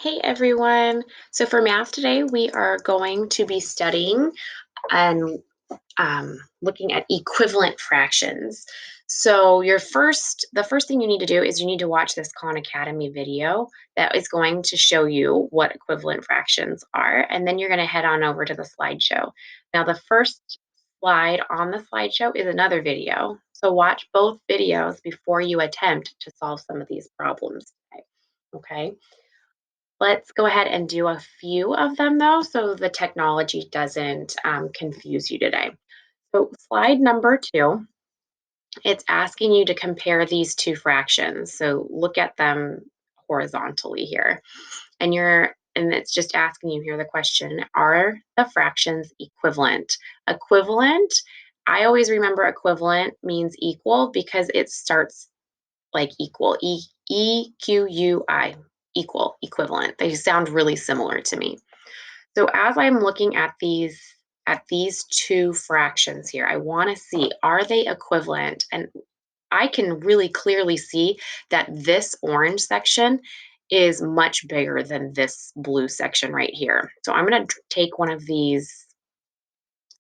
Hey everyone. So for math today, we are going to be studying and looking at equivalent fractions. So the first thing you need to do is you need to watch this Khan Academy video that is going to show you what equivalent fractions are, and then you're going to head on over to the slideshow. Now, the first slide on the slideshow is another video. So watch both videos before you attempt to solve some of these problems today. Okay. Let's go ahead and do a few of them though, so the technology doesn't confuse you today. So slide number 2, it's asking you to compare these two fractions. So look at them horizontally here. And it's just asking you here the question, are the fractions equivalent? Equivalent, I always remember equivalent means equal because it starts like equal, EQUI, equal, equivalent. They sound really similar to me. So as I'm looking at these two fractions here, I want to see, are they equivalent? And I can really clearly see that this orange section is much bigger than this blue section right here. So I'm going to take one of these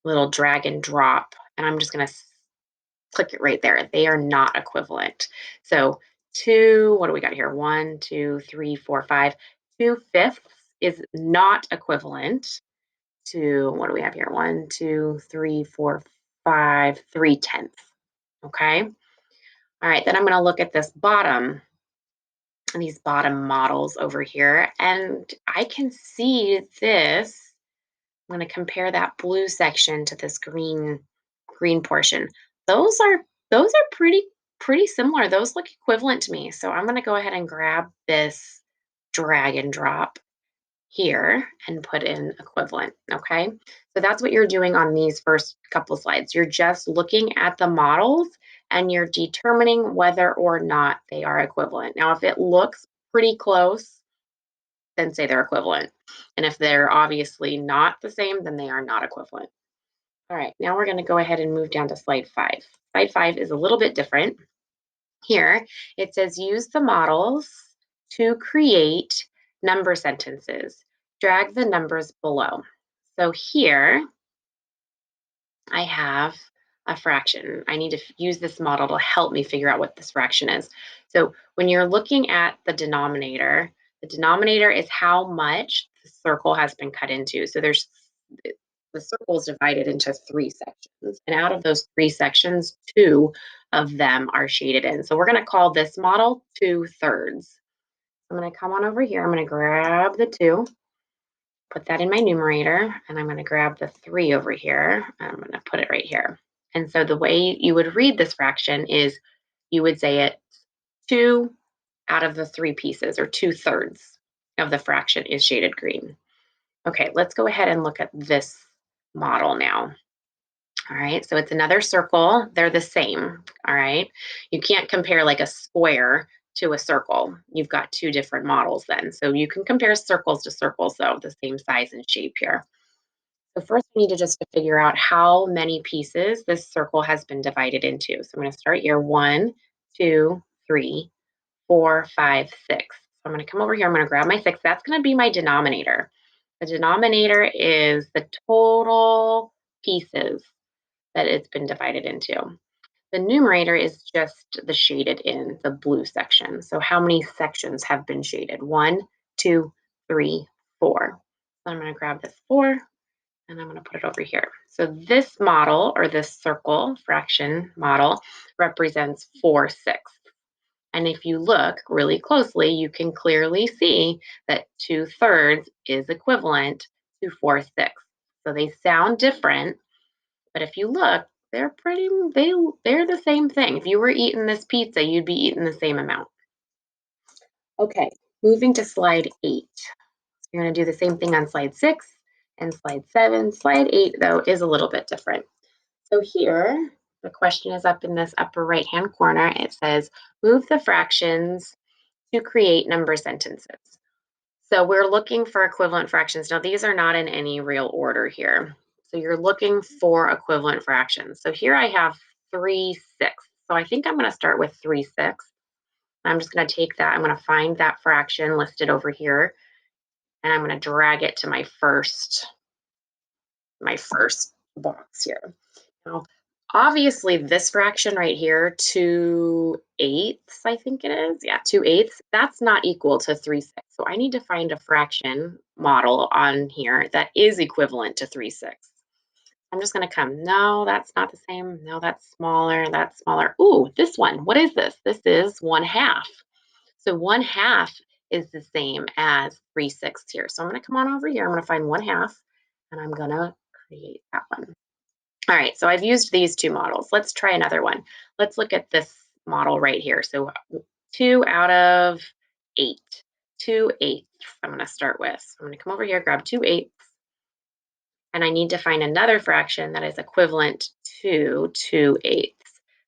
little drag and drop, and I'm just going to click it right there. They are not equivalent. So two, what do we got here? 1, 2, 3, 4, 5. 2/5 is not equivalent to, what do we have here? 1, 2, 3, 4, 5, 3/10. Okay. All right. Then I'm going to look at this bottom, these bottom models over here, and I can see this. I'm going to compare that blue section to this green portion. Those are those are pretty similar. Those look equivalent to me. So I'm going to go ahead and grab this drag and drop here and put in equivalent, okay? So that's what you're doing on these first couple slides. You're just looking at the models and you're determining whether or not they are equivalent. Now, if it looks pretty close, then say they're equivalent. And if they're obviously not the same, then they are not equivalent. All right, now we're going to go ahead and move down to slide 5. Slide 5 is a little bit different. Here, it says use the models to create number sentences. Drag the numbers below. So here, I have a fraction. I need to use this model to help me figure out what this fraction is. So when you're looking at the denominator is how much the circle has been cut into. So the circle is divided into 3 sections. And out of those 3 sections, 2 of them are shaded in. So we're going to call this model 2/3. I'm going to come on over here. I'm going to grab the 2, put that in my numerator, and I'm going to grab the 3 over here. And I'm going to put it right here. And so the way you would read this fraction is you would say it 2 out of the 3 pieces, or 2/3 of the fraction is shaded green. Okay, let's go ahead and look at this model now. All right, so it's another circle. They're the same. All right, you can't compare like a square to a circle. You've got two different models then. So you can compare circles to circles, though, the same size and shape here. So first we need to just to figure out how many pieces this circle has been divided into. So I'm going to start here. 1, 2, 3, 4, 5, 6. So I'm going to come over here. I'm going to grab my 6. That's going to be my denominator. The denominator is the total pieces that it's been divided into. The numerator is just the shaded in, the blue section. So how many sections have been shaded? 1, 2, 3, 4. So I'm going to grab this 4 and I'm going to put it over here. So this model, or this circle fraction model, represents 4/6. And if you look really closely, you can clearly see that 2/3 is equivalent to 4/6. So they sound different, but if you look, they're the same thing. If you were eating this pizza, you'd be eating the same amount. Okay, moving to slide 8. You're going to do the same thing on slide 6 and slide 7. Slide 8, though, is a little bit different. So here, the question is up in this upper right-hand corner. It says, move the fractions to create number sentences. So we're looking for equivalent fractions. Now, these are not in any real order here. So you're looking for equivalent fractions. So here I have 3/6. So I think I'm going to start with 3/6. I'm just going to take that. I'm going to find that fraction listed over here and I'm going to drag it to my first box here. Now, obviously, this fraction right here, 2/8, I think it is. Yeah, 2/8, that's not equal to 3/6. So I need to find a fraction model on here that is equivalent to 3/6. I'm just going to come, no, that's not the same. No, that's smaller. That's smaller. Ooh, this one. What is this? This is 1/2. So 1/2 is the same as 3/6 here. So I'm going to come on over here. I'm going to find 1/2 and I'm going to create that one. All right, so I've used these two models. Let's try another one. Let's look at this model right here. So 2 out of 8, 2/8 I'm going to start with. So I'm going to come over here, grab 2/8, and I need to find another fraction that is equivalent to 2/8.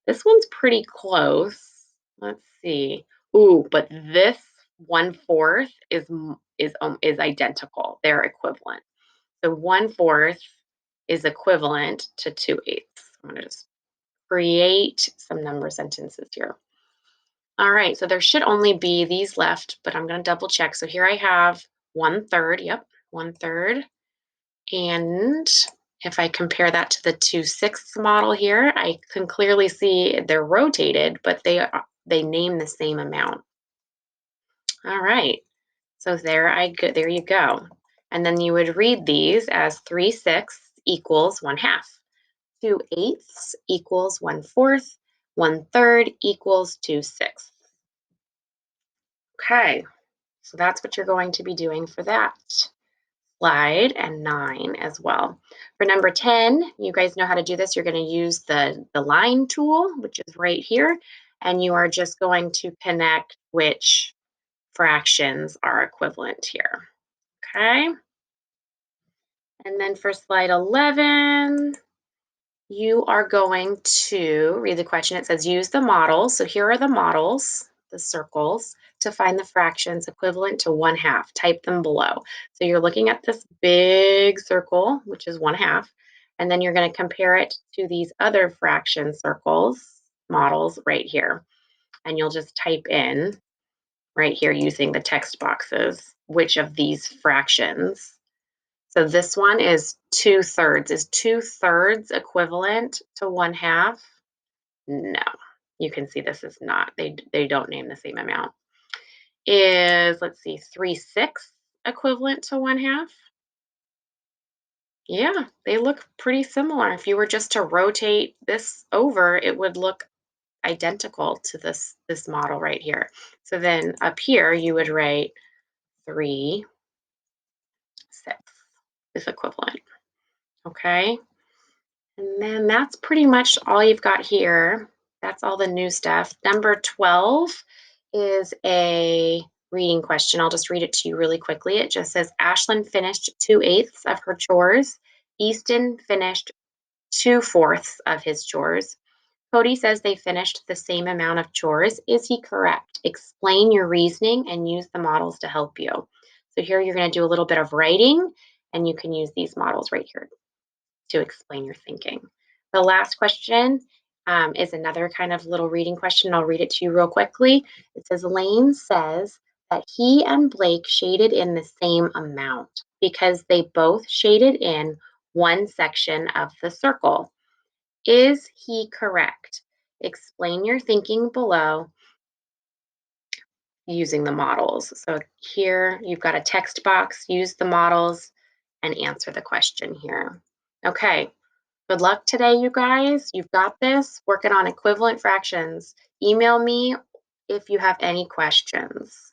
This one's pretty close. Let's see. Ooh, but this 1/4 is identical. They're equivalent. So 1/4 is equivalent to 2/8. I'm going to just create some number sentences here. All right, so there should only be these left, but I'm going to double check. So here I have 1/3. Yep, 1/3. And if I compare that to the 2/6 model here, I can clearly see they're rotated, but they name the same amount. All right. So there you go. And then you would read these as 3/6 equals 1/2. 2/8 equals 1/4. 1/3 equals 2/6. Okay, so that's what you're going to be doing for that slide, and 9 as well. For number 10, you guys know how to do this. You're going to use the line tool, which is right here, and you are just going to connect which fractions are equivalent here. Okay, and then for slide 11, you are going to read the question. It says use the models. So here are the models, the circles, to find the fractions equivalent to 1/2. Type them below. So you're looking at this big circle, which is 1/2, and then you're going to compare it to these other fraction circles, models right here. And you'll just type in right here using the text boxes which of these fractions. So this one is 2/3. Is 2/3 equivalent to 1/2? No. You can see this is not. They don't name the same amount. Is, let's see, 3/6 equivalent to 1/2? Yeah, they look pretty similar. If you were just to rotate this over, it would look identical to this model right here. So then up here you would write 3/6 is equivalent. Okay. And then that's pretty much all you've got here. That's all the new stuff. Number 12 is a reading question. I'll just read it to you really quickly. It just says Ashlyn finished 2/8 of her chores. Easton finished 2/4 of his chores. Cody says they finished the same amount of chores. Is he correct? Explain your reasoning and use the models to help you. So here you're going to do a little bit of writing, and you can use these models right here to explain your thinking. The last question is another kind of little reading question. I'll read it to you real quickly. It says Lane says that he and Blake shaded in the same amount because they both shaded in one section of the circle. Is he correct? Explain your thinking below using the models. So here you've got a text box, use the models, and answer the question here. Okay, good luck today, you guys. You've got this. Working on equivalent fractions. Email me if you have any questions.